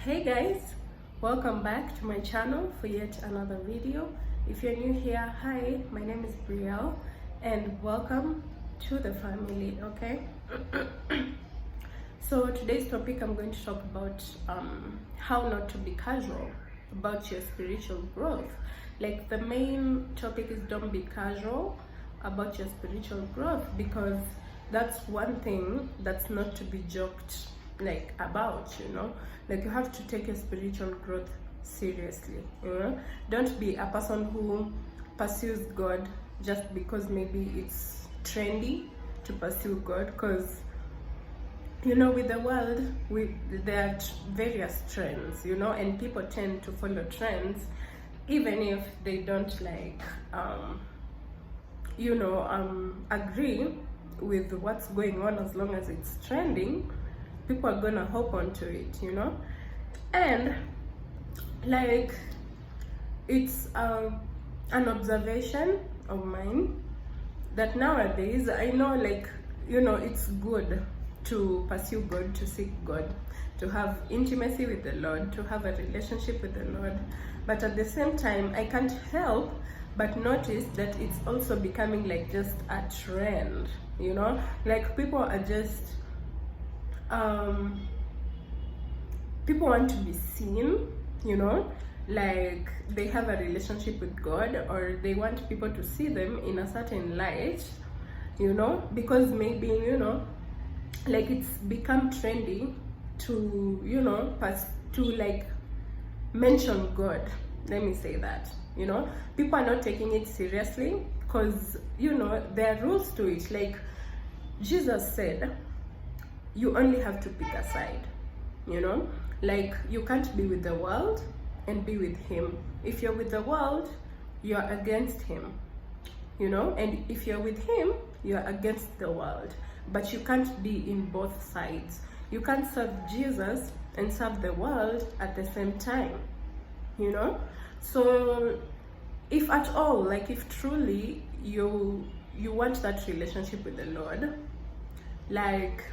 Hey guys, welcome back to my channel for yet another video. If you're new here, hi, my name is Brielle and welcome to the family. Okay. So today's topic, I'm going to talk about how not to be casual about your spiritual growth. Like, the main topic is don't be casual about your spiritual growth, because that's one thing that's not to be joked like about, you know. Like, you have to take your spiritual growth seriously, you know. Don't be a person who pursues God just because maybe it's trendy to pursue God, because, you know, with the world, there are various trends, you know, and people tend to follow trends even if they don't like agree with what's going on. As long as it's trending, people are gonna hop onto it, you know. And like, it's an observation of mine that nowadays, I know, like, you know, it's good to pursue God, to seek God, to have intimacy with the Lord, to have a relationship with the Lord. But at the same time, I can't help but notice that it's also becoming like just a trend, you know. Like, people are just people want to be seen, you know, like they have a relationship with God, or they want people to see them in a certain light, you know, because maybe, you know, like, it's become trendy to, you know, to like mention God. Let me say that, you know. People are not taking it seriously because, you know, there are rules to it. Like, Jesus said, you only have to pick a side, you know. Like, you can't be with the world and be with him. If you're with the world, you're against him, you know, and if you're with him, you're against the world. But you can't be in both sides. You can't serve Jesus and serve the world at the same time, you know. So if at all, like, if truly you want that relationship with the Lord, like,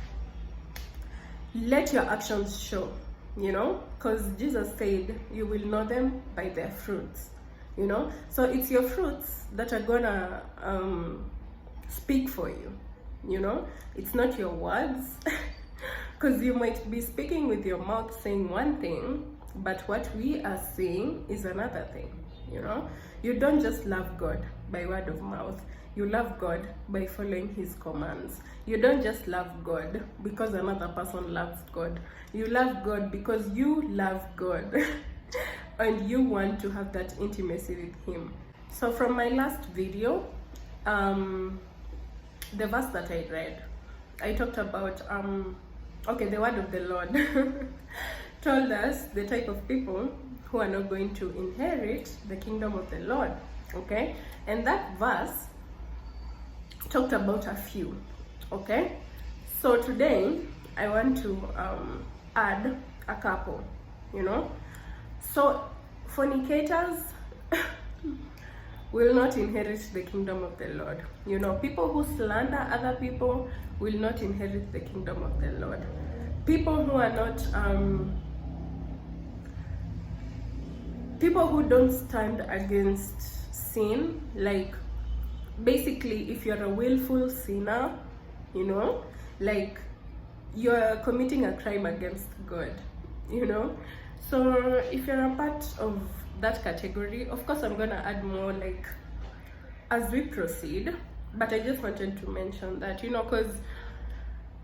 let your actions show, you know, because Jesus said you will know them by their fruits, you know. So it's your fruits that are gonna speak for you, you know. It's not your words, because you might be speaking with your mouth saying one thing, but what we are saying is another thing, you know. You don't just love God by word of mouth. You love God by following his commands. You don't just love God because another person loves God. You love God because you love God and you want to have that intimacy with him. So from my last video, the verse that I read, I talked about the word of the Lord told us the type of people who are not going to inherit the kingdom of the Lord. Okay, and that verse talked about a few. Okay, so today I want to add a couple, you know. So fornicators will not inherit the kingdom of the Lord, you know. People who slander other people will not inherit the kingdom of the Lord. People who are not people who don't stand against sin, like, basically, if you're a willful sinner, you know, like, you're committing a crime against God, you know. So if you're a part of that category, of course I'm gonna add more, like, as we proceed, but I just wanted to mention that, you know, because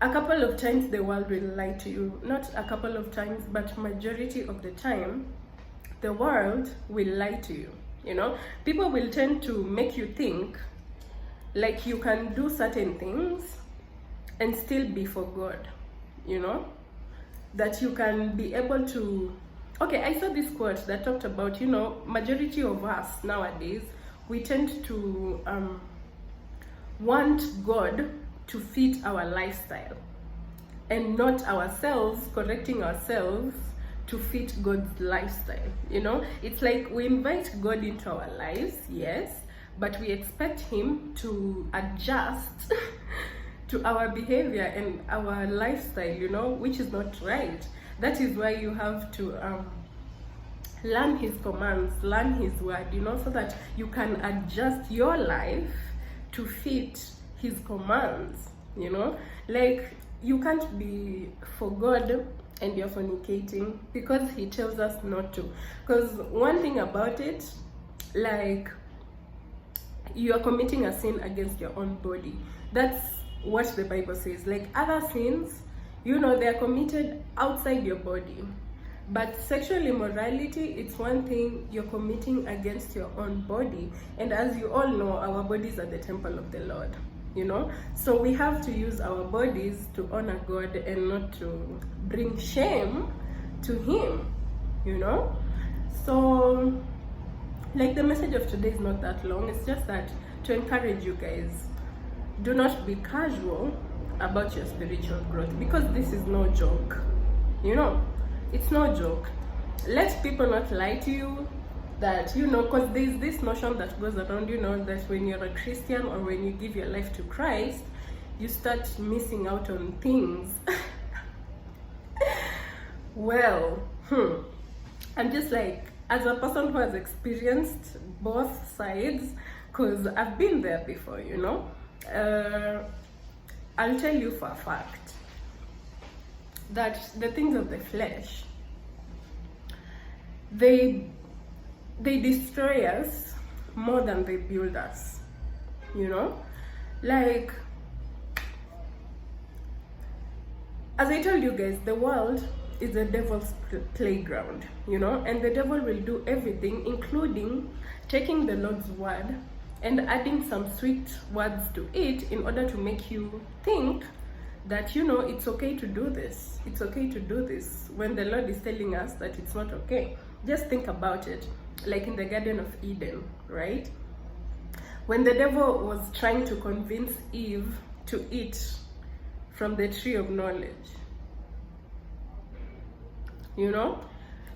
a couple of times the world will lie to you. Not a couple of times, but majority of the time the world will lie to you, you know. People will tend to make you think like you can do certain things and still be for God, you know, that you can be able to. Okay, I saw this quote that talked about, you know, majority of us nowadays, we tend to want God to fit our lifestyle and not ourselves correcting ourselves to fit God's lifestyle, you know. It's like we invite God into our lives, yes, but we expect him to adjust to our behavior and our lifestyle, you know, which is not right. That is why you have to learn his commands, learn his word, you know, so that you can adjust your life to fit his commands, you know. Like, you can't be for God and you're fornicating because he tells us not to. Because one thing about it, like, you are committing a sin against your own body. That's what the Bible says. Like, other sins, you know, they are committed outside your body. But sexual immorality, it's one thing you're committing against your own body. And as you all know, our bodies are the temple of the Lord, you know. So we have to use our bodies to honor God and not to bring shame to him, you know. So, like, the message of today is not that long. It's just that to encourage you guys, do not be casual about your spiritual growth, because this is no joke, you know. It's no joke. Let people not lie to you that, you know, because there's this notion that goes around, you know, that when you're a Christian or when you give your life to Christ, you start missing out on things. Well, I'm just like, as a person who has experienced both sides, because I've been there before, you know, I'll tell you for a fact that the things of the flesh, they destroy us more than they build us, you know. Like, as I told you guys, the world is the devil's playground, you know, and the devil will do everything, including taking the Lord's word and adding some sweet words to it in order to make you think that, you know, it's okay to do this. It's okay to do this when the Lord is telling us that it's not okay. Just think about it. Like in the Garden of Eden, right? When the devil was trying to convince Eve to eat from the tree of knowledge, you know,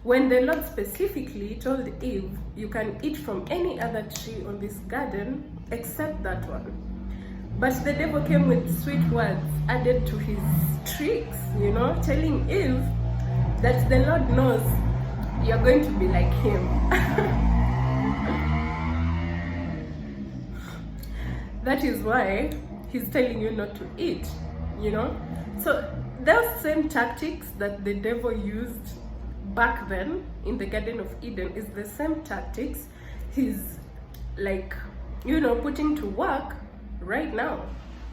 when the Lord specifically told Eve, you can eat from any other tree on this garden except that one. But the devil came with sweet words added to his tricks, you know, telling Eve that the Lord knows you're going to be like him. That is why he's telling you not to eat, you know. So those same tactics that the devil used back then in the Garden of Eden is the same tactics he's, like, you know, putting to work right now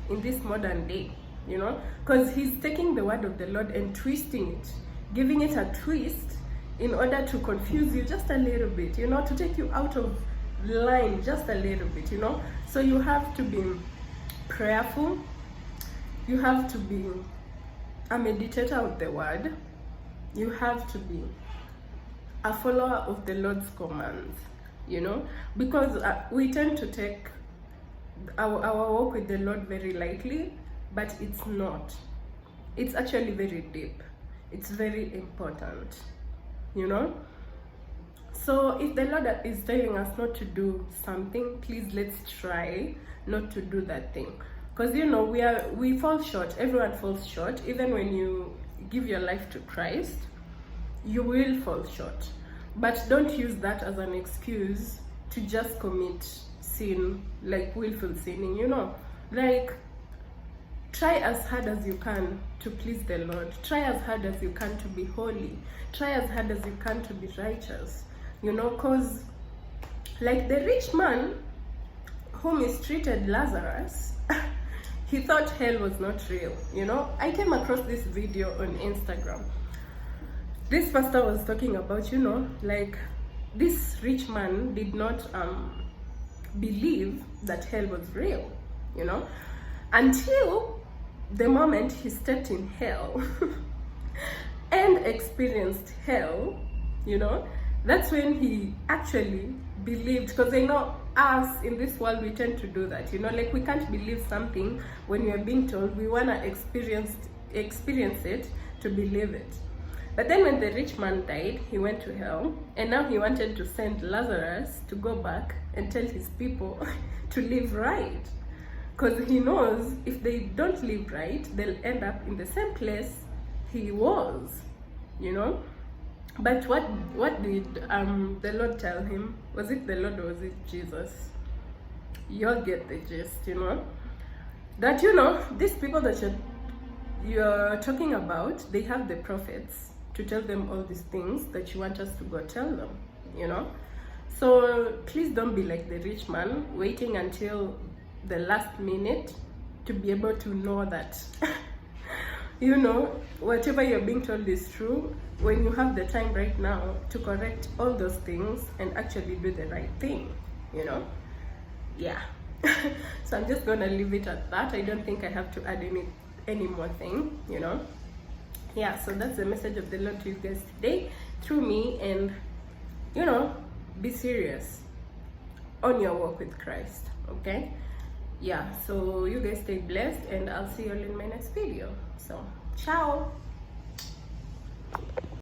in this modern day, you know, because he's taking the word of the Lord and twisting it, giving it a twist in order to confuse you just a little bit, you know, to take you out of line just a little bit, you know. So you have to be prayerful, you have to be a meditator of the word, you have to be a follower of the Lord's commands, you know, because we tend to take our walk with the Lord very lightly, but it's not. It's actually very deep. It's very important, you know. So if the Lord is telling us not to do something, please let's try not to do that thing, because, you know, we fall short. Everyone falls short. Even when you give your life to Christ, you will fall short. But don't use that as an excuse to just commit sin, like willful sinning, you know. Like, try as hard as you can to please the Lord. Try as hard as you can to be holy. Try as hard as you can to be righteous, you know, because like the rich man who mistreated Lazarus, he thought hell was not real, you know. I came across this video on Instagram. This pastor was talking about, you know, like, this rich man did not believe that hell was real, you know, until the moment he stepped in hell and experienced hell, you know. That's when he actually believed, because I know us in this world, we tend to do that, you know, like, we can't believe something when we are being told. We want to experience it to believe it. But then when the rich man died, he went to hell, and now he wanted to send Lazarus to go back and tell his people to live right, because he knows if they don't live right, they'll end up in the same place he was, you know. But what did the Lord tell him? Was it the Lord or was it Jesus? You'll get the gist, you know. That, you know, these people that you're talking about, they have the prophets to tell them all these things that you want us to go tell them, you know. So please don't be like the rich man, waiting until the last minute to be able to know that you know, whatever you're being told is true, when you have the time right now to correct all those things and actually do the right thing, you know. Yeah. So I'm just gonna leave it at that. I don't think I have to add any more thing, you know. Yeah, so that's the message of the Lord to you guys today through me. And you know, be serious on your walk with Christ, okay? Yeah, so you guys stay blessed, and I'll see you all in my next video. So ciao.